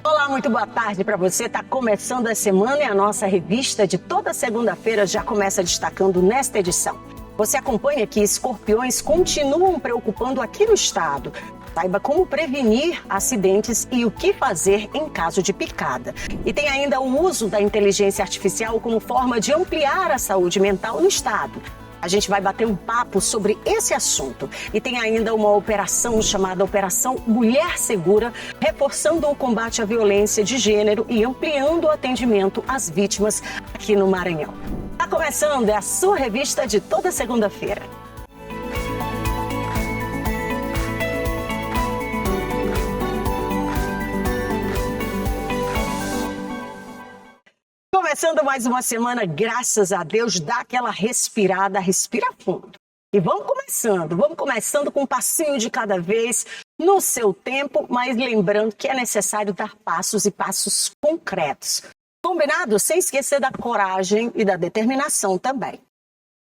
Olá, muito boa tarde para você. Está começando a semana e a nossa revista de toda segunda-feira já começa destacando nesta edição. Você acompanha que escorpiões continuam preocupando aqui no estado. Saiba como prevenir acidentes e o que fazer em caso de picada. E tem ainda o uso da inteligência artificial como forma de ampliar a saúde mental no estado. A gente vai bater um papo sobre esse assunto. E tem ainda uma operação chamada Operação Mulher Segura, reforçando o combate à violência de gênero e ampliando o atendimento às vítimas aqui no Maranhão. Está começando, é a sua revista de toda segunda-feira. Começando mais uma semana, graças a Deus, dá aquela respirada, respira fundo. E vamos começando com um passinho de cada vez, no seu tempo, mas lembrando que é necessário dar passos e passos concretos. Combinado? Sem esquecer da coragem e da determinação também.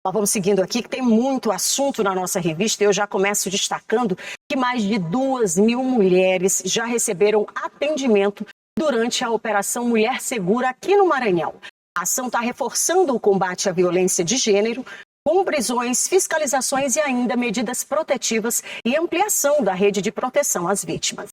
Nós vamos seguindo aqui, que tem muito assunto na nossa revista. Eu já começo destacando que mais de 2.000 mulheres já receberam atendimento durante a Operação Mulher Segura aqui no Maranhão. A ação está reforçando o combate à violência de gênero, com prisões, fiscalizações e ainda medidas protetivas e ampliação da rede de proteção às vítimas.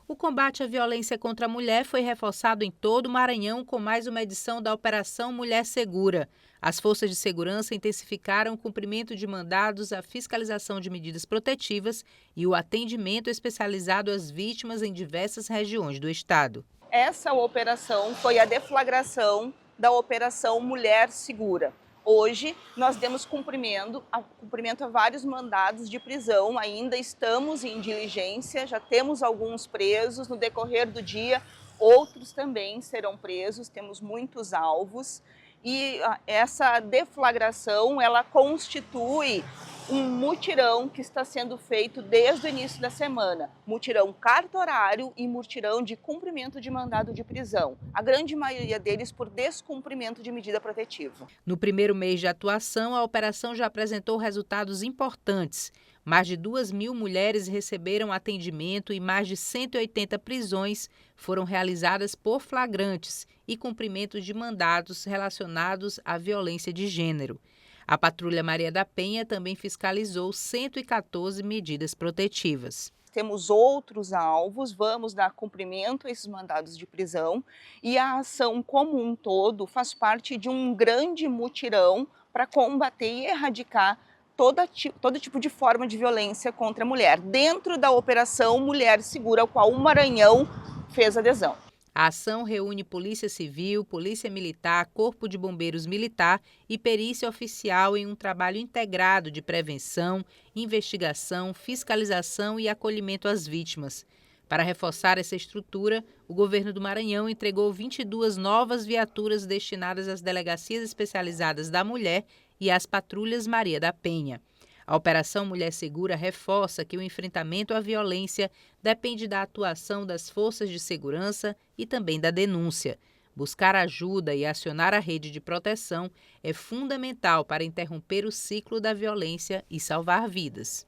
O combate à violência contra a mulher foi reforçado em todo o Maranhão com mais uma edição da Operação Mulher Segura. As forças de segurança intensificaram o cumprimento de mandados, a fiscalização de medidas protetivas e o atendimento especializado às vítimas em diversas regiões do estado. Essa operação foi a deflagração da Operação Mulher Segura. Hoje nós demos cumprimento a vários mandados de prisão, ainda estamos em diligência, já temos alguns presos no decorrer do dia, outros também serão presos, temos muitos alvos e essa deflagração ela constitui um mutirão que está sendo feito desde o início da semana. Mutirão cartorário e mutirão de cumprimento de mandado de prisão. A grande maioria deles por descumprimento de medida protetiva. No primeiro mês de atuação, a operação já apresentou resultados importantes. Mais de 2.000 mulheres receberam atendimento e mais de 180 prisões foram realizadas por flagrantes e cumprimento de mandados relacionados à violência de gênero. A Patrulha Maria da Penha também fiscalizou 114 medidas protetivas. Temos outros alvos, vamos dar cumprimento a esses mandados de prisão e a ação como um todo faz parte de um grande mutirão para combater e erradicar todo tipo de forma de violência contra a mulher, dentro da Operação Mulher Segura, ao qual o Maranhão fez adesão. A ação reúne Polícia Civil, Polícia Militar, Corpo de Bombeiros Militar e Perícia Oficial em um trabalho integrado de prevenção, investigação, fiscalização e acolhimento às vítimas. Para reforçar essa estrutura, o governo do Maranhão entregou 22 novas viaturas destinadas às delegacias especializadas da mulher e às patrulhas Maria da Penha. A Operação Mulher Segura reforça que o enfrentamento à violência depende da atuação das forças de segurança e também da denúncia. Buscar ajuda e acionar a rede de proteção é fundamental para interromper o ciclo da violência e salvar vidas.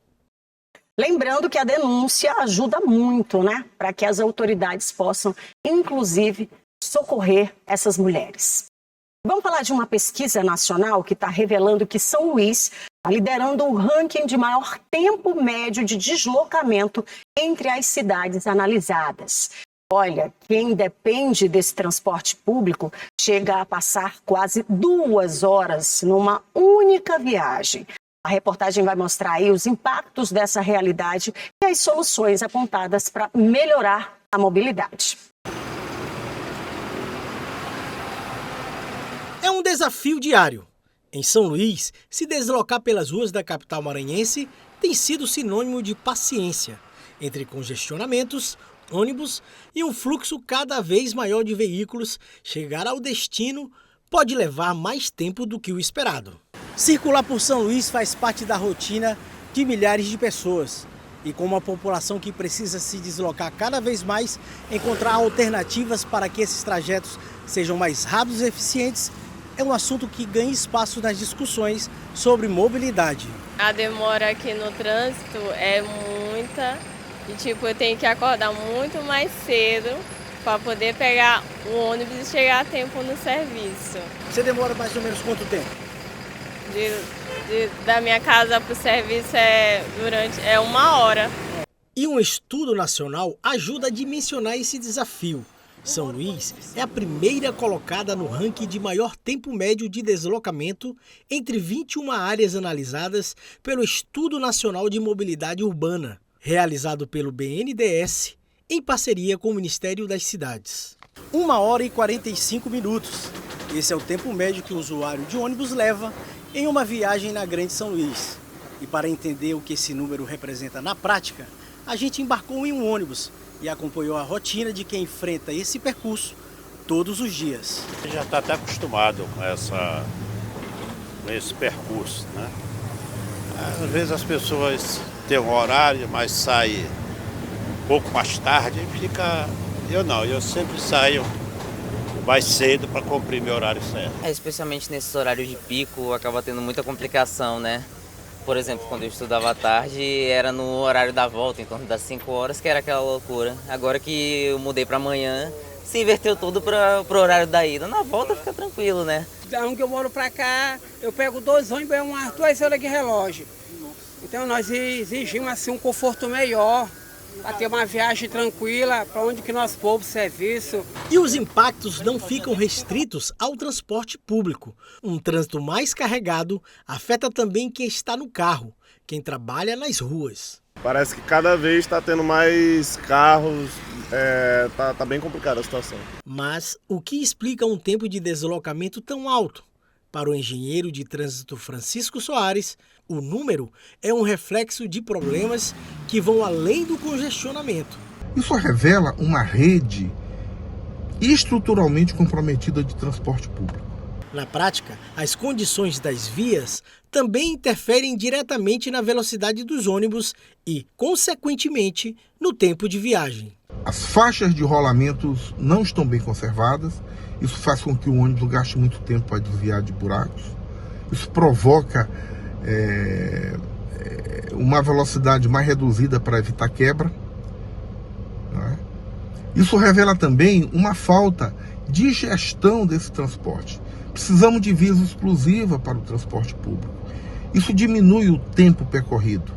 Lembrando que a denúncia ajuda muito, para que as autoridades possam, inclusive, socorrer essas mulheres. Vamos falar de uma pesquisa nacional que está revelando que São Luís está liderando o ranking de maior tempo médio de deslocamento entre as cidades analisadas. Olha, quem depende desse transporte público chega a passar quase 2 horas numa única viagem. A reportagem vai mostrar aí os impactos dessa realidade e as soluções apontadas para melhorar a mobilidade. É um desafio diário. Em São Luís, se deslocar pelas ruas da capital maranhense tem sido sinônimo de paciência, entre congestionamentos, ônibus e um fluxo cada vez maior de veículos. Chegar ao destino pode levar mais tempo do que o esperado. Circular por São Luís faz parte da rotina de milhares de pessoas. E com uma população que precisa se deslocar cada vez mais, encontrar alternativas para que esses trajetos sejam mais rápidos e eficientes é um assunto que ganha espaço nas discussões sobre mobilidade. A demora aqui no trânsito é muita e eu tenho que acordar muito mais cedo para poder pegar o ônibus e chegar a tempo no serviço. Você demora mais ou menos quanto tempo? Da minha casa para o serviço é 1 hora. E um estudo nacional ajuda a dimensionar esse desafio. São Luís é a primeira colocada no ranking de maior tempo médio de deslocamento entre 21 áreas analisadas pelo Estudo Nacional de Mobilidade Urbana, realizado pelo BNDES, em parceria com o Ministério das Cidades. 1 hora e 45 minutos. Esse é o tempo médio que o usuário de ônibus leva em uma viagem na Grande São Luís. E para entender o que esse número representa na prática, a gente embarcou em um ônibus e acompanhou a rotina de quem enfrenta esse percurso todos os dias. Já está até acostumado com esse percurso, né? Às vezes as pessoas têm um horário, mas saem um pouco mais tarde e fica... Eu sempre saio mais cedo para cumprir meu horário certo. Especialmente nesses horários de pico, acaba tendo muita complicação, né? Por exemplo, quando eu estudava à tarde, era no horário da volta, em torno das 5 horas, que era aquela loucura. Agora que eu mudei para amanhã, se inverteu tudo para o horário da ida. Na volta fica tranquilo, né? Da onde eu moro para cá, eu pego 2 ônibus, é umas 2 horas de relógio. Então nós exigimos assim, um conforto melhor, para ter uma viagem tranquila, para onde que nós vamos, serviço. E os impactos não ficam restritos ao transporte público. Um trânsito mais carregado afeta também quem está no carro, quem trabalha nas ruas. Parece que cada vez está tendo mais carros, tá bem complicada a situação. Mas o que explica um tempo de deslocamento tão alto? Para o engenheiro de trânsito Francisco Soares, o número é um reflexo de problemas que vão além do congestionamento. Isso revela uma rede estruturalmente comprometida de transporte público. Na prática, as condições das vias também interferem diretamente na velocidade dos ônibus e, consequentemente, no tempo de viagem. As faixas de rolamentos não estão bem conservadas. Isso faz com que o ônibus gaste muito tempo para desviar de buracos. Isso provoca uma velocidade mais reduzida para evitar quebra. Né? Isso revela também uma falta de gestão desse transporte. Precisamos de vias exclusivas para o transporte público. Isso diminui o tempo percorrido.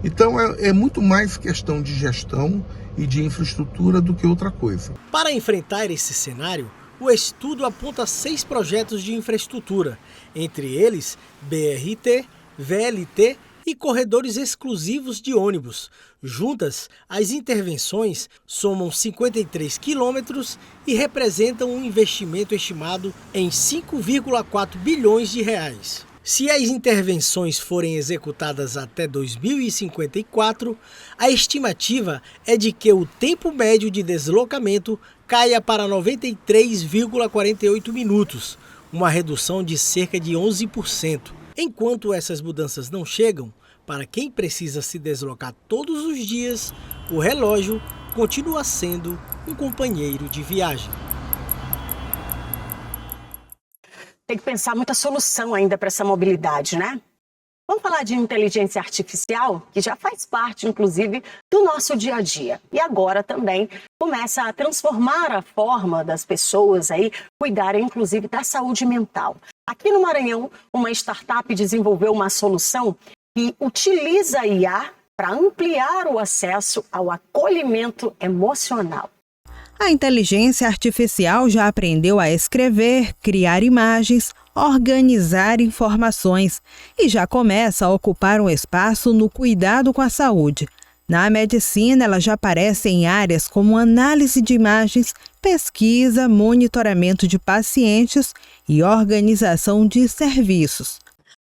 Então é muito mais questão de gestão e de infraestrutura do que outra coisa. Para enfrentar esse cenário, o estudo aponta 6 projetos de infraestrutura, entre eles BRT, VLT e corredores exclusivos de ônibus. Juntas, as intervenções somam 53 quilômetros e representam um investimento estimado em 5,4 bilhões de reais. Se as intervenções forem executadas até 2054, a estimativa é de que o tempo médio de deslocamento caia para 93,48 minutos, uma redução de cerca de 11%. Enquanto essas mudanças não chegam, para quem precisa se deslocar todos os dias, o relógio continua sendo um companheiro de viagem. Tem que pensar muita solução ainda para essa mobilidade, né? Vamos falar de inteligência artificial, que já faz parte, inclusive, do nosso dia a dia. E agora também começa a transformar a forma das pessoas aí cuidarem, inclusive, da saúde mental. Aqui no Maranhão, uma startup desenvolveu uma solução que utiliza a IA para ampliar o acesso ao acolhimento emocional. A inteligência artificial já aprendeu a escrever, criar imagens, organizar informações e já começa a ocupar um espaço no cuidado com a saúde. Na medicina, ela já aparece em áreas como análise de imagens, pesquisa, monitoramento de pacientes e organização de serviços.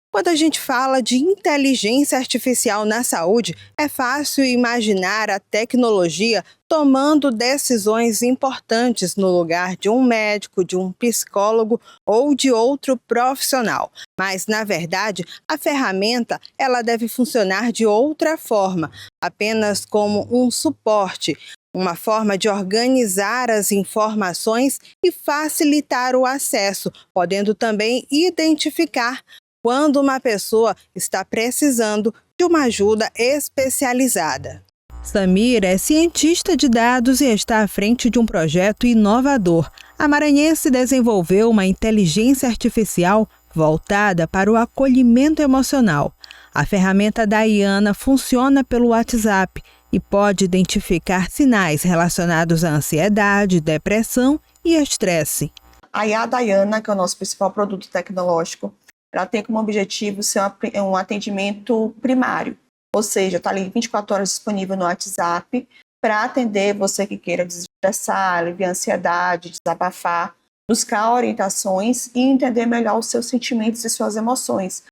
Quando a gente fala de inteligência artificial na saúde, é fácil imaginar a tecnologia tomando decisões importantes no lugar de um médico, de um psicólogo ou de outro profissional. Mas, na verdade, a ferramenta ela deve funcionar de outra forma, apenas como um suporte, uma forma de organizar as informações e facilitar o acesso, podendo também identificar quando uma pessoa está precisando de uma ajuda especializada. Samira é cientista de dados e está à frente de um projeto inovador. A maranhense desenvolveu uma inteligência artificial voltada para o acolhimento emocional. A ferramenta Daiana funciona pelo WhatsApp e pode identificar sinais relacionados à ansiedade, depressão e estresse. A IA Daiana, que é o nosso principal produto tecnológico, ela tem como objetivo ser um atendimento primário, ou seja, está ali 24 horas disponível no WhatsApp para atender você que queira desestressar, aliviar a ansiedade, desabafar, buscar orientações e entender melhor os seus sentimentos e suas emoções.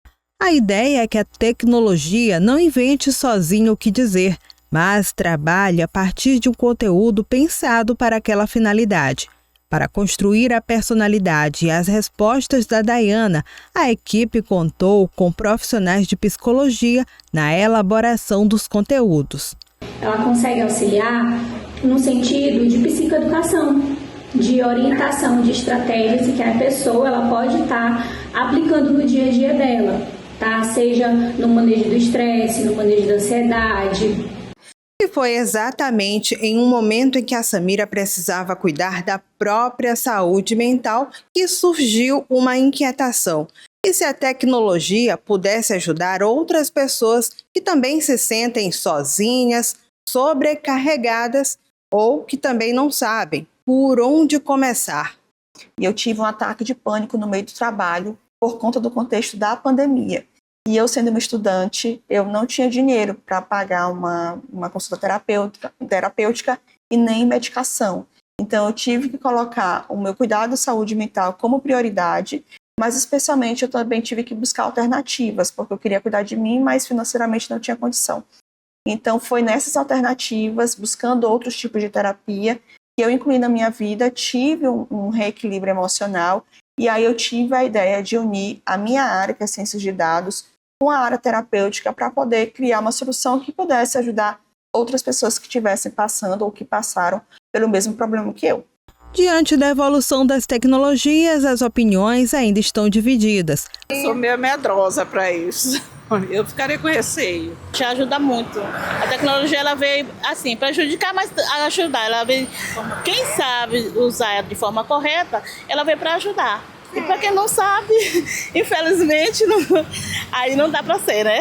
A ideia é que a tecnologia não invente sozinha o que dizer, mas trabalhe a partir de um conteúdo pensado para aquela finalidade. Para construir a personalidade e as respostas da Daiana, a equipe contou com profissionais de psicologia na elaboração dos conteúdos. Ela consegue auxiliar no sentido de psicoeducação, de orientação de estratégias que a pessoa ela pode estar aplicando no dia a dia dela, tá? Seja no manejo do estresse, no manejo da ansiedade. E foi exatamente em um momento em que a Samira precisava cuidar da própria saúde mental que surgiu uma inquietação. E se a tecnologia pudesse ajudar outras pessoas que também se sentem sozinhas, sobrecarregadas ou que também não sabem por onde começar? E eu tive um ataque de pânico no meio do trabalho por conta do contexto da pandemia. E eu, sendo uma estudante, eu não tinha dinheiro para pagar uma consulta terapêutica e nem medicação. Então, eu tive que colocar o meu cuidado de saúde mental como prioridade, mas especialmente eu também tive que buscar alternativas, porque eu queria cuidar de mim, mas financeiramente não tinha condição. Então, foi nessas alternativas, buscando outros tipos de terapia, que eu incluí na minha vida, tive um reequilíbrio emocional, e aí eu tive a ideia de unir a minha área, que é ciências de dados, com a área terapêutica para poder criar uma solução que pudesse ajudar outras pessoas que estivessem passando ou que passaram pelo mesmo problema que eu. Diante da evolução das tecnologias, as opiniões ainda estão divididas. Eu sou meio medrosa para isso. Eu ficaria com receio. Já ajuda muito. A tecnologia ela veio assim, prejudicar, mas ajudar. Ela veio, quem sabe usar de forma correta, ela veio para ajudar. E para quem não sabe, infelizmente, aí não dá para ser, né?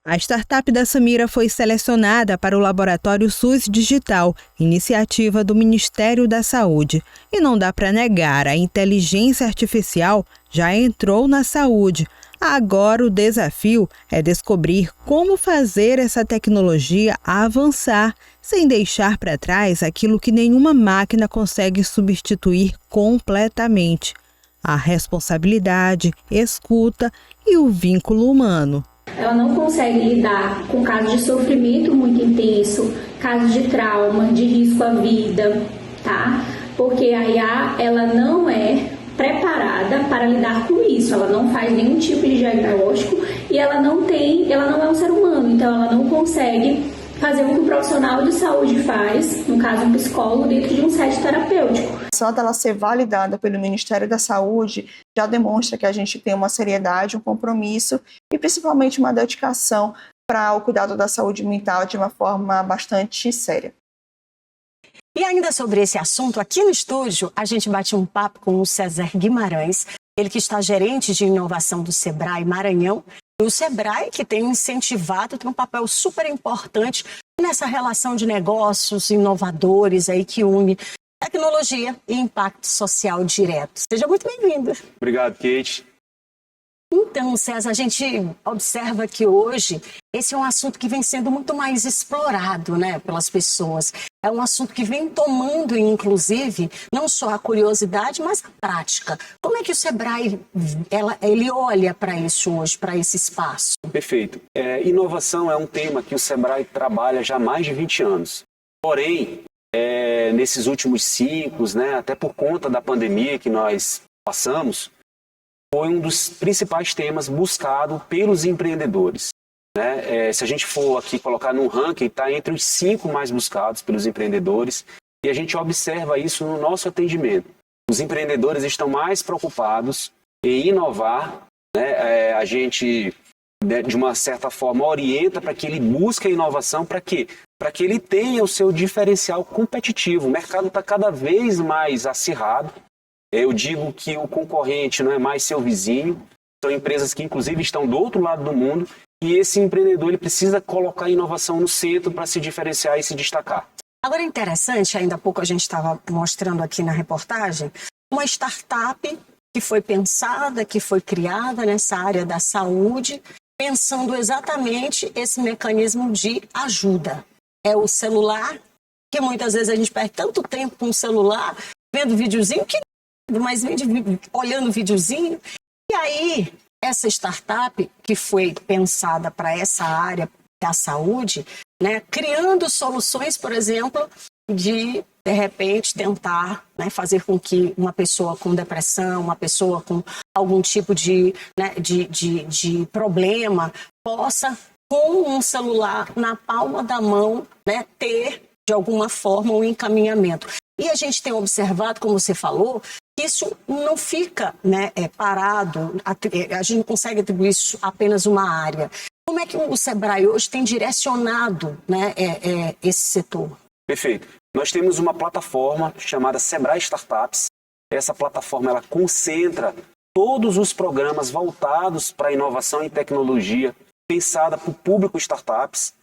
A startup da Samira foi selecionada para o Laboratório SUS Digital, iniciativa do Ministério da Saúde. E não dá para negar, a inteligência artificial já entrou na saúde. Agora o desafio é descobrir como fazer essa tecnologia avançar, sem deixar para trás aquilo que nenhuma máquina consegue substituir completamente: a responsabilidade, escuta e o vínculo humano. Ela não consegue lidar com casos de sofrimento muito intenso, casos de trauma, de risco à vida, tá? Porque a IA, ela não é preparada para lidar com isso, ela não faz nenhum tipo de diagnóstico e ela não é um ser humano, então ela não consegue fazer o que um profissional de saúde faz, no caso um psicólogo, dentro de um set terapêutico. Só dela ser validada pelo Ministério da Saúde já demonstra que a gente tem uma seriedade, um compromisso e principalmente uma dedicação para o cuidado da saúde mental de uma forma bastante séria. E ainda sobre esse assunto, aqui no estúdio, a gente bate um papo com o César Guimarães, ele que está gerente de inovação do Sebrae Maranhão. E o Sebrae, que tem incentivado, tem um papel super importante nessa relação de negócios inovadores aí que une tecnologia e impacto social direto. Seja muito bem-vindo. Obrigado, Kate. Então, César, a gente observa que hoje esse é um assunto que vem sendo muito mais explorado, né, pelas pessoas. É um assunto que vem tomando, inclusive, não só a curiosidade, mas a prática. Como é que o Sebrae ele olha para isso hoje, para esse espaço? Perfeito. Inovação é um tema que o Sebrae trabalha já há mais de 20 anos. Porém, nesses últimos ciclos, né, até por conta da pandemia que nós passamos, foi um dos principais temas buscado pelos empreendedores. Né? Se a gente for aqui colocar num ranking, está entre os 5 mais buscados pelos empreendedores, e a gente observa isso no nosso atendimento. Os empreendedores estão mais preocupados em inovar, né? A gente, de uma certa forma, orienta para que ele busque a inovação para quê? para que ele tenha o seu diferencial competitivo. O mercado está cada vez mais acirrado. Eu digo que o concorrente não é mais seu vizinho, são empresas que inclusive estão do outro lado do mundo, e esse empreendedor ele precisa colocar a inovação no centro para se diferenciar e se destacar. Agora é interessante, ainda há pouco a gente estava mostrando aqui na reportagem, uma startup que foi pensada, que foi criada nessa área da saúde, pensando exatamente esse mecanismo de ajuda. É o celular, que muitas vezes a gente perde tanto tempo com o celular, vendo videozinho, mas olhando videozinho. E aí, essa startup que foi pensada para essa área da saúde, né, criando soluções, por exemplo, de repente, tentar, né, fazer com que uma pessoa com depressão, uma pessoa com algum tipo de problema, possa, com um celular na palma da mão, né, ter, de alguma forma, um encaminhamento. E a gente tem observado, como você falou, que isso não fica, né, parado, a gente não consegue atribuir isso a apenas uma área. Como é que o Sebrae hoje tem direcionado, né, esse setor? Perfeito. Nós temos uma plataforma chamada Sebrae Startups. Essa plataforma ela concentra todos os programas voltados para inovação e tecnologia, pensada para o público startups,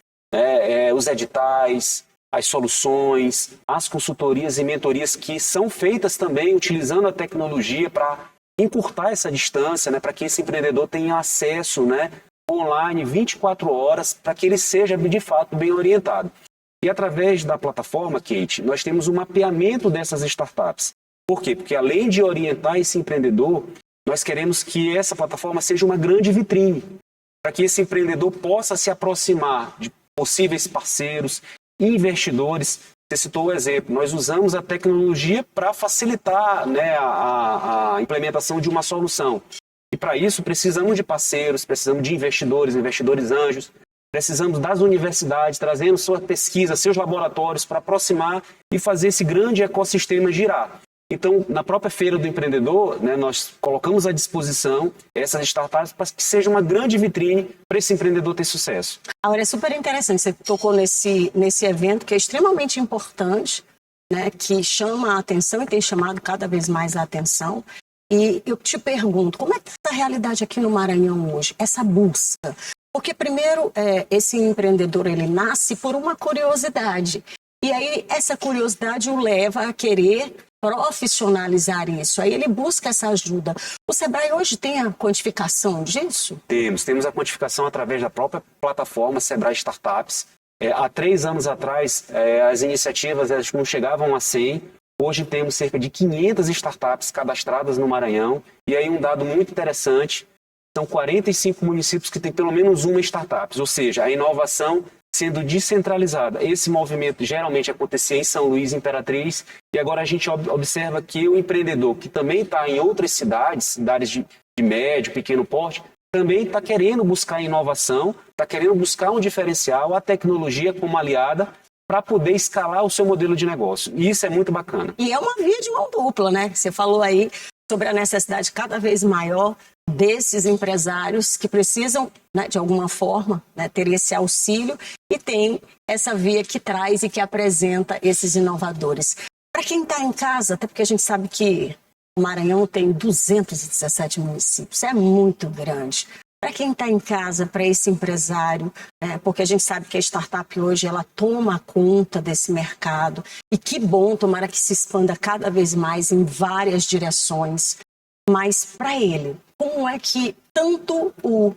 os editais, as soluções, as consultorias e mentorias que são feitas também utilizando a tecnologia para encurtar essa distância, né, para que esse empreendedor tenha acesso, né, online 24 horas, para que ele seja de fato bem orientado. E através da plataforma, Kate, nós temos um mapeamento dessas startups. Por quê? Porque além de orientar esse empreendedor, nós queremos que essa plataforma seja uma grande vitrine, para que esse empreendedor possa se aproximar de possíveis parceiros, investidores. Você citou o exemplo, nós usamos a tecnologia para facilitar, né, a implementação de uma solução. E para isso precisamos de parceiros, precisamos de investidores anjos, precisamos das universidades trazendo sua pesquisa, seus laboratórios para aproximar e fazer esse grande ecossistema girar. Então, na própria Feira do Empreendedor, né, nós colocamos à disposição essas startups para que seja uma grande vitrine para esse empreendedor ter sucesso. Agora, é super interessante, você tocou nesse evento que é extremamente importante, né, que chama a atenção e tem chamado cada vez mais a atenção. E eu te pergunto, como é que está a realidade aqui no Maranhão hoje, essa busca? Porque, primeiro, esse empreendedor, ele nasce por uma curiosidade. E aí, essa curiosidade o leva a querer profissionalizar isso. Aí ele busca essa ajuda. O Sebrae hoje tem a quantificação disso? Temos a quantificação através da própria plataforma Sebrae Startups. Há 3 anos atrás, as iniciativas elas não chegavam a 100. Hoje temos cerca de 500 startups cadastradas no Maranhão. E aí um dado muito interessante, são 45 municípios que têm pelo menos uma startup, ou seja, a inovação sendo descentralizada. Esse movimento geralmente acontecia em São Luís, Imperatriz, e agora a gente observa que o empreendedor, que também está em outras cidades de médio, pequeno porte, também está querendo buscar inovação, está querendo buscar um diferencial, a tecnologia como aliada, para poder escalar o seu modelo de negócio. E isso é muito bacana. E é uma via de mão dupla, né? Você falou aí sobre a necessidade cada vez maior desses empresários que precisam, né, de alguma forma, né, ter esse auxílio, e tem essa via que traz e que apresenta esses inovadores. Para quem está em casa, até porque a gente sabe que o Maranhão tem 217 municípios, é muito grande. Para quem está em casa, para esse empresário, porque a gente sabe que a startup hoje ela toma conta desse mercado, e que bom, tomara que se expanda cada vez mais em várias direções. Mas para ele, como é que tanto o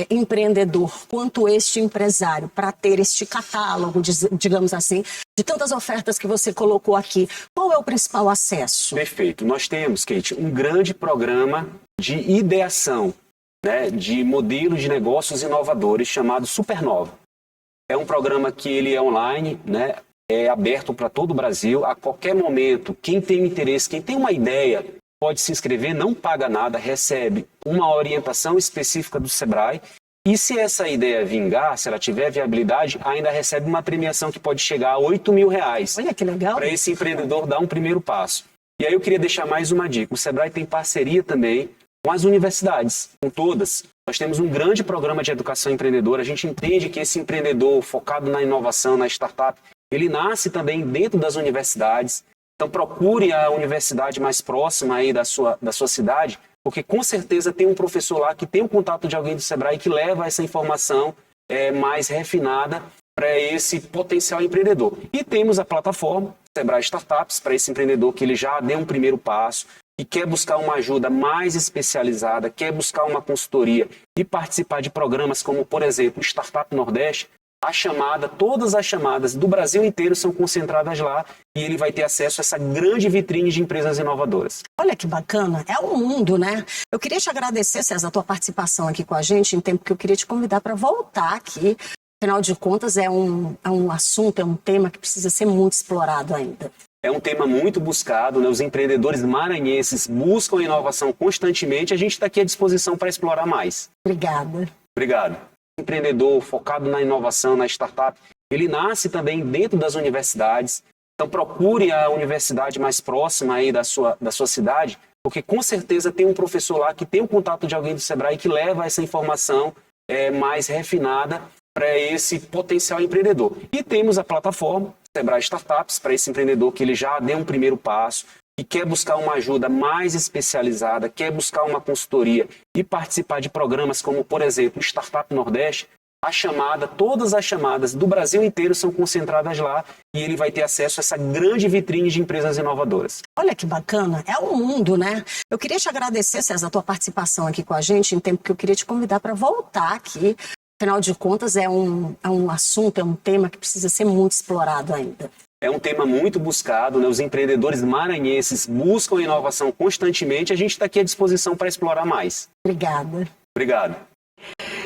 empreendedor quanto este empresário, para ter este catálogo, digamos assim, de tantas ofertas que você colocou aqui, qual é o principal acesso? Perfeito. Nós temos, Kate, um grande programa de ideação, né, de modelos de negócios inovadores chamado Supernova. É um programa que ele é online, né, é aberto para todo o Brasil. A qualquer momento, quem tem interesse, quem tem uma ideia, pode se inscrever, não paga nada, recebe uma orientação específica do Sebrae. E se essa ideia vingar, se ela tiver viabilidade, ainda recebe uma premiação que pode chegar a R$8.000. Olha que legal. Para esse empreendedor dar um primeiro passo. E aí eu queria deixar mais uma dica. O Sebrae tem parceria também com as universidades, com todas, Nós temos um grande programa de educação empreendedora. A gente entende que esse empreendedor focado na inovação, na startup, ele nasce também dentro das universidades. Então procure a universidade mais próxima aí da sua cidade, porque com certeza tem um professor lá que tem o contato de alguém do Sebrae que leva essa informação mais refinada para esse potencial empreendedor. E temos a plataforma Sebrae Startups para esse empreendedor que ele já deu um primeiro passo e quer buscar uma ajuda mais especializada, quer buscar uma consultoria e participar de programas como, por exemplo, Startup Nordeste. Todas as chamadas do Brasil inteiro são concentradas lá e ele vai ter acesso a essa grande vitrine de empresas inovadoras. Olha que bacana, é o mundo, né? Eu queria te agradecer, César, a tua participação aqui com a gente, em tempo que eu queria te convidar para voltar aqui. Afinal de contas, é um assunto, é um tema que precisa ser muito explorado ainda. É um tema muito buscado, né? Os empreendedores maranhenses buscam inovação constantemente. A gente está aqui à disposição para explorar mais. Obrigada. Obrigado. Empreendedor focado na inovação, na startup, ele nasce também dentro das universidades. Então procure a universidade mais próxima aí da sua cidade, porque com certeza tem um professor lá que tem o contato de alguém do Sebrae que leva essa informação mais refinada para esse potencial empreendedor. E temos a plataforma Sebrae Startups para esse empreendedor que ele já deu um primeiro passo e quer buscar uma ajuda mais especializada, quer buscar uma consultoria e participar de programas como, por exemplo, Startup Nordeste. Todas as chamadas do Brasil inteiro são concentradas lá e ele vai ter acesso a essa grande vitrine de empresas inovadoras. Olha que bacana, é o mundo, né? Eu queria te agradecer, César, a tua participação aqui com a gente, em tempo que eu queria te convidar para voltar aqui. Afinal de contas, é um assunto, é um tema que precisa ser muito explorado ainda. É um tema muito buscado, né? Os empreendedores maranhenses buscam inovação constantemente. A gente está aqui à disposição para explorar mais. Obrigada. Obrigado.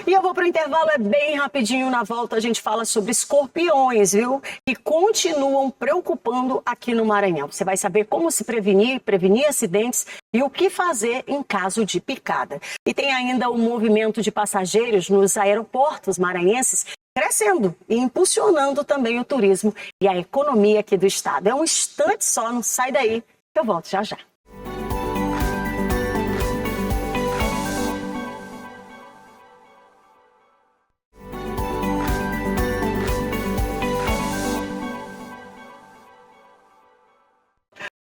E eu vou para o intervalo, é bem rapidinho. Na volta a gente fala sobre escorpiões, viu? Que continuam preocupando aqui no Maranhão. Você vai saber como se prevenir acidentes e o que fazer em caso de picada. E tem ainda o movimento de passageiros nos aeroportos maranhenses crescendo e impulsionando também o turismo e a economia aqui do estado. É um instante só, não sai daí, que eu volto já já.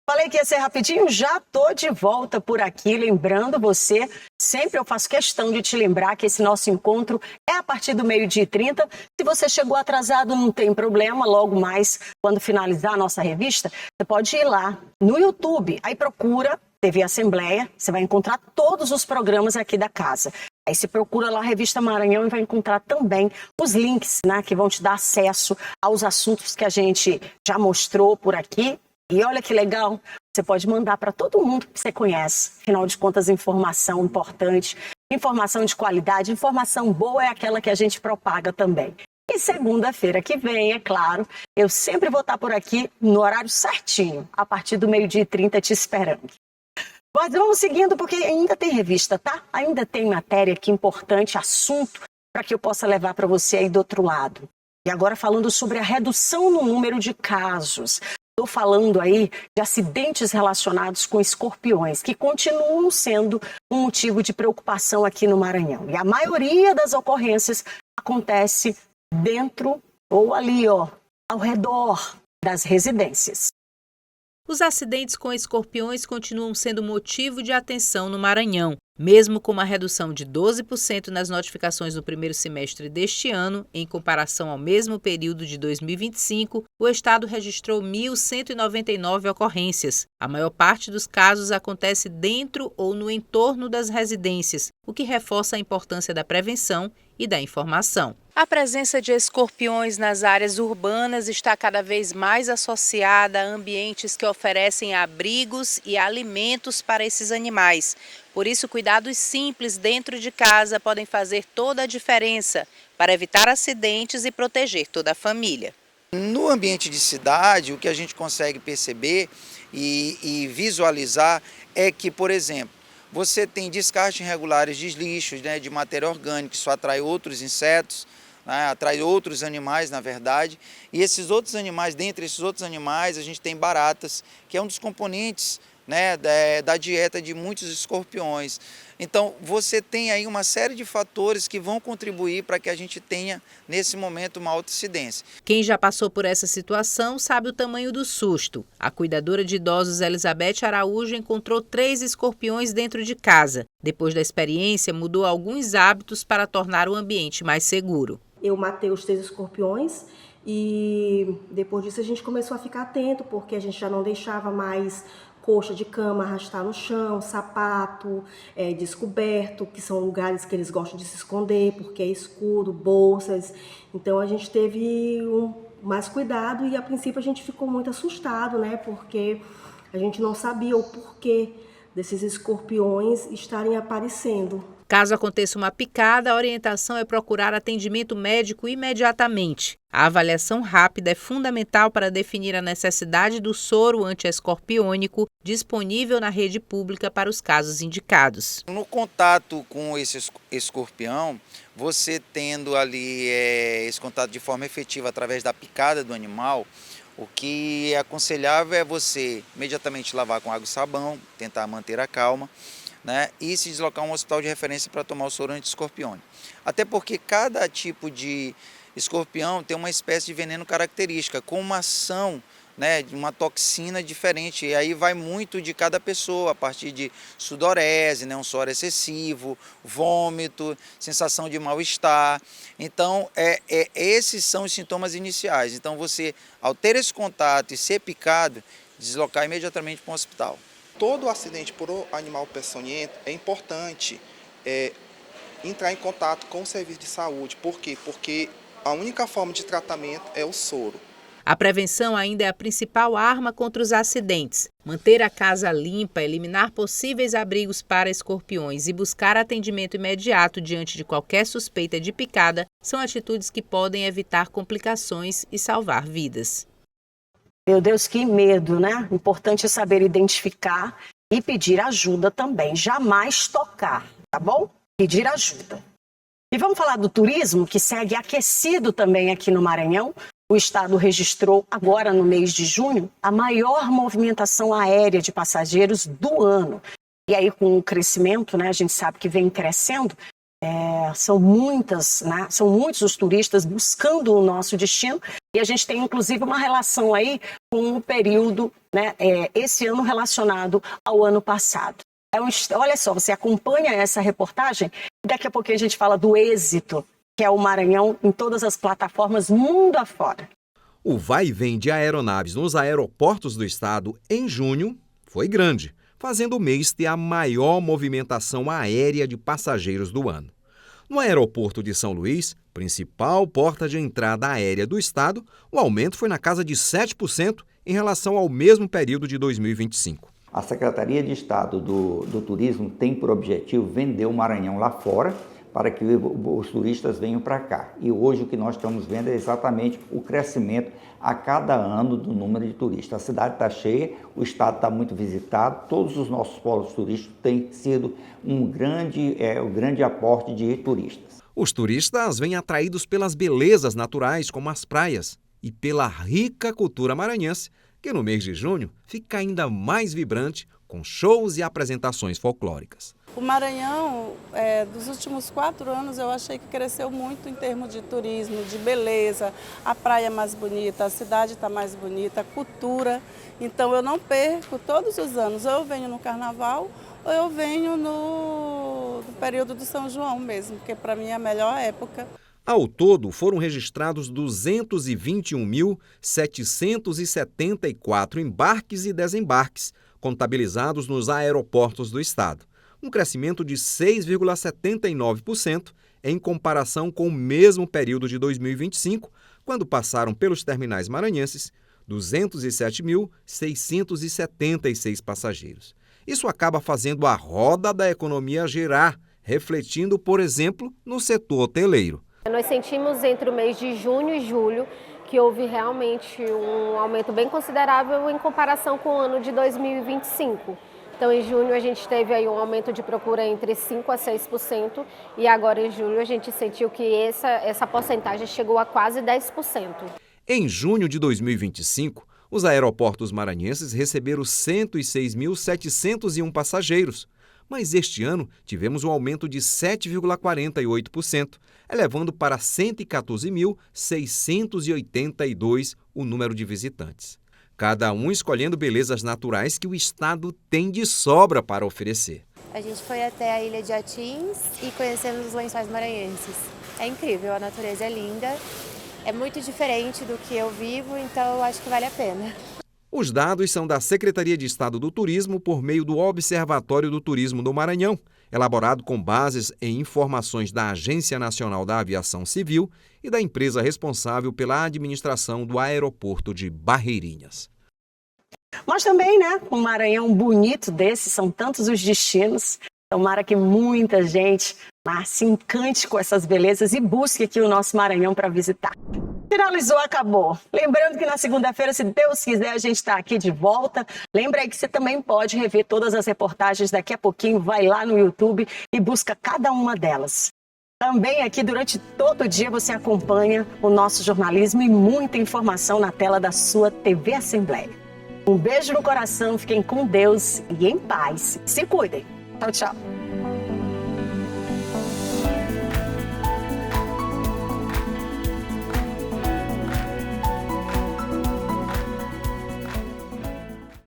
Falei que ia ser rapidinho, já tô de volta por aqui, lembrando você, sempre eu faço questão de te lembrar que esse nosso encontro é a partir do 12h30. Se você chegou atrasado, não tem problema, logo mais, quando finalizar a nossa revista, você pode ir lá no YouTube, aí procura TV Assembleia, você vai encontrar todos os programas aqui da casa. Aí você procura lá a Revista Maranhão e vai encontrar também os links, né, que vão te dar acesso aos assuntos que a gente já mostrou por aqui. E olha que legal, você pode mandar para todo mundo que você conhece. Afinal de contas, informação importante, informação de qualidade, informação boa é aquela que a gente propaga também. E segunda-feira que vem, é claro, eu sempre vou estar por aqui no horário certinho, a partir do 12h30 te esperando. Mas vamos seguindo porque ainda tem revista, tá? Ainda tem matéria aqui importante, assunto, para que eu possa levar para você aí do outro lado. E agora falando sobre a redução no número de casos. Estou falando aí de acidentes relacionados com escorpiões, que continuam sendo um motivo de preocupação aqui no Maranhão. E a maioria das ocorrências acontece dentro ou ali, ao redor das residências. Os acidentes com escorpiões continuam sendo motivo de atenção no Maranhão. Mesmo com uma redução de 12% nas notificações no primeiro semestre deste ano, em comparação ao mesmo período de 2025, o estado registrou 1.199 ocorrências. A maior parte dos casos acontece dentro ou no entorno das residências, o que reforça a importância da prevenção e da informação. A presença de escorpiões nas áreas urbanas está cada vez mais associada a ambientes que oferecem abrigos e alimentos para esses animais. Por isso, cuidados simples dentro de casa podem fazer toda a diferença para evitar acidentes e proteger toda a família. No ambiente de cidade, o que a gente consegue perceber e visualizar é que, por exemplo, você tem descartes irregulares de lixos, de matéria orgânica, isso atrai outros insetos, atrai outros animais, na verdade, e esses outros animais, dentre esses outros animais, a gente tem baratas, que é um dos componentes né, da dieta de muitos escorpiões. Então, você tem aí uma série de fatores que vão contribuir para que a gente tenha, nesse momento, uma alta incidência. Quem já passou por essa situação sabe o tamanho do susto. A cuidadora de idosos Elizabeth Araújo encontrou 3 escorpiões dentro de casa. Depois da experiência, mudou alguns hábitos para tornar o ambiente mais seguro. Eu matei os 3 escorpiões e depois disso a gente começou a ficar atento, porque a gente já não deixava mais coxa de cama arrastar no chão, sapato descoberto, que são lugares que eles gostam de se esconder porque é escuro, bolsas. Então a gente teve mais cuidado e a princípio a gente ficou muito assustado, né? Porque a gente não sabia o porquê desses escorpiões estarem aparecendo. Caso aconteça uma picada, a orientação é procurar atendimento médico imediatamente. A avaliação rápida é fundamental para definir a necessidade do soro antiescorpiônico disponível na rede pública para os casos indicados. No contato com esse escorpião, você tendo ali esse contato de forma efetiva através da picada do animal, o que é aconselhável é você imediatamente lavar com água e sabão, tentar manter a calma, né, e se deslocar a um hospital de referência para tomar o soro anti-escorpiônico. Até porque cada tipo de escorpião tem uma espécie de veneno característica, com uma ação, né, de uma toxina diferente, e aí vai muito de cada pessoa, a partir de sudorese, né, um suor excessivo, vômito, sensação de mal-estar. Então, esses são os sintomas iniciais. Então, você, ao ter esse contato e ser picado, deslocar imediatamente para um hospital. Todo acidente por animal peçonhento é importante entrar em contato com o serviço de saúde. Por quê? Porque a única forma de tratamento é o soro. A prevenção ainda é a principal arma contra os acidentes. Manter a casa limpa, eliminar possíveis abrigos para escorpiões e buscar atendimento imediato diante de qualquer suspeita de picada são atitudes que podem evitar complicações e salvar vidas. Meu Deus, que medo, né? Importante saber identificar e pedir ajuda também. Jamais tocar, tá bom? Pedir ajuda. E vamos falar do turismo, que segue aquecido também aqui no Maranhão. O estado registrou, agora no mês de junho, a maior movimentação aérea de passageiros do ano. E aí, com o crescimento, né, a gente sabe que vem crescendo, são muitos os turistas buscando o nosso destino. E a gente tem, inclusive, uma relação aí com o período, né, esse ano relacionado ao ano passado. Olha só, você acompanha essa reportagem e daqui a pouquinho a gente fala do êxito, que é o Maranhão em todas as plataformas mundo afora. O vai e vem de aeronaves nos aeroportos do estado em junho foi grande, fazendo o mês ter a maior movimentação aérea de passageiros do ano. No aeroporto de São Luís, principal porta de entrada aérea do estado, o aumento foi na casa de 7% em relação ao mesmo período de 2025. A Secretaria de Estado do Turismo tem por objetivo vender o Maranhão lá fora para que os turistas venham para cá. E hoje o que nós estamos vendo é exatamente o crescimento a cada ano do número de turistas. A cidade está cheia, o estado está muito visitado, todos os nossos polos turísticos têm sido um grande aporte de turistas. Os turistas vêm atraídos pelas belezas naturais, como as praias, e pela rica cultura maranhense, que no mês de junho fica ainda mais vibrante, com shows e apresentações folclóricas. O Maranhão, dos últimos 4 anos, eu achei que cresceu muito em termos de turismo, de beleza, a praia é mais bonita, a cidade está mais bonita, a cultura. Então eu não perco todos os anos, ou eu venho no Carnaval, ou eu venho no período do São João mesmo, que para mim é a melhor época. Ao todo, foram registrados 221.774 embarques e desembarques, contabilizados nos aeroportos do estado. Um crescimento de 6,79% em comparação com o mesmo período de 2025, quando passaram pelos terminais maranhenses 207.676 passageiros. Isso acaba fazendo a roda da economia girar, refletindo, por exemplo, no setor hoteleiro. Nós sentimos entre o mês de junho e julho que houve realmente um aumento bem considerável em comparação com o ano de 2025. Então, em junho, a gente teve aí um aumento de procura entre 5% a 6%, e agora em julho a gente sentiu que essa porcentagem chegou a quase 10%. Em junho de 2025, Os aeroportos maranhenses receberam 106.701 passageiros, mas este ano tivemos um aumento de 7,48%, elevando para 114.682 o número de visitantes. Cada um escolhendo belezas naturais que o estado tem de sobra para oferecer. A gente foi até a Ilha de Atins e conhecemos os Lençóis Maranhenses. É incrível, a natureza é linda, é muito diferente do que eu vivo, então eu acho que vale a pena. Os dados são da Secretaria de Estado do Turismo por meio do Observatório do Turismo do Maranhão, elaborado com bases em informações da Agência Nacional da Aviação Civil e da empresa responsável pela administração do aeroporto de Barreirinhas. Mas também, né, um Maranhão bonito desse, são tantos os destinos. Tomara que muita gente se encante com essas belezas e busque aqui o nosso Maranhão para visitar. Finalizou, acabou. Lembrando que na segunda-feira, se Deus quiser, a gente está aqui de volta. Lembra aí que você também pode rever todas as reportagens daqui a pouquinho. Vai lá no YouTube e busca cada uma delas. Também aqui durante todo o dia você acompanha o nosso jornalismo e muita informação na tela da sua TV Assembleia. Um beijo no coração, fiquem com Deus e em paz. Se cuidem. Tchau, tchau.